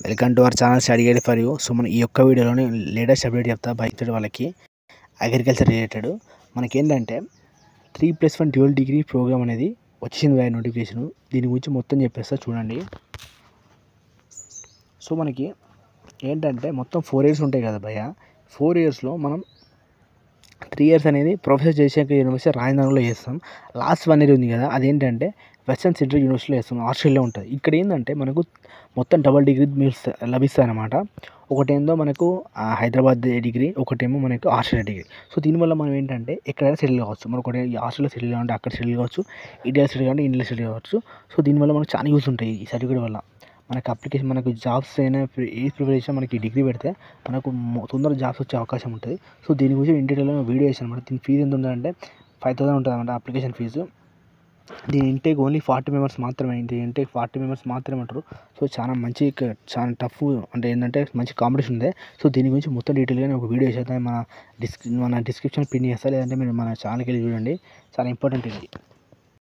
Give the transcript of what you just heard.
Welcome to our channel study guide for you. So మన ఈ యొక్క వీడియోలోని లేటెస్ట్ అప్డేట్ చెప్తా బయట వాళ్ళకి అగ్రికల్చర్ రిలేటెడ్. మనకేంటంటే 3+1 డ్యూయల్ డిగ్రీ ప్రోగ్రామ్ అనేది వచ్చింది భయ నోటిఫికేషన్. దీని గురించి మొత్తం చెప్పేస్తా చూడండి. సో మనకి ఏంటంటే మొత్తం 4 ఇయర్స్ ఉంటాయి కదా భయ. 4 ఇయర్స్లో మనం 3 ఇయర్స్ అనేది ప్రొఫెసర్ జయశంకర్ యూనివర్సిటీ రాజధానిలో చేస్తాం. లాస్ట్ 1 ఇయర్ ఉంది కదా, అదేంటంటే వెస్టర్న్ సెంట్రల్ యూనివర్సిటీలో చేస్తాం, ఆస్ట్రేలియా ఉంటుంది. ఇక్కడ ఏంటంటే మనకు మొత్తం డబల్ డిగ్రీ లభిస్తాయి అన్నమాట. ఒకటేందో మనకు హైదరాబాద్ డిగ్రీ, ఒకటేమో మనకు ఆస్ట్రేలియా డిగ్రీ. సో దీనివల్ల మనం ఏంటంటే ఎక్కడైనా సెటిల్ కావచ్చు. మనకు ఒకటి ఆస్ట్రేలియా సెటిల్ కావాలంటే అక్కడ సెటిల్ కావచ్చు, ఇండియా సెటిల్ కావాలంటే ఇండియా సెటిల్ కావచ్చు. సో దీనివల్ల మనకు చాలా యూస్ ఉంటాయి ఈ సర్టిఫికేట్ వల్ల. మనకు అప్లికేషన్, మనకు జాబ్స్ అయినా ఏ ప్రిపరేషన్ మనకి డిగ్రీ పెడితే మనకు తొందరగా జాబ్స్ వచ్చే అవకాశం ఉంటుంది. సో దీని గురించి ఇన్ డీటెయిల్గా వీడియో చేశాను అనమాట. దీని ఫీజు ఎంత ఉంటుందంటే 5,000 ఉంటుంది అనమాట అప్లికేషన్ ఫీజు. దీని ఇంటేక్ ఓన్లీ 40 మెంబర్స్ మాత్రమే. దీని ఇంటేక్ 40 మెంబర్స్ మాత్రమే అంటారు. సో చాలా మంచి, చాలా టఫ్, అంటే ఏంటంటే మంచి కాంపిటీషన్ ఉంది. సో దీని గురించి మొత్తం డీటెయిల్గా నేను ఒక వీడియో చేస్తాను. మన డిస్క్రిప్షన్ పిన్ చేస్తాను, లేదంటే మీరు మన ఛానల్కి వెళ్ళి చూడండి. చాలా ఇంపార్టెంట్ ఇది.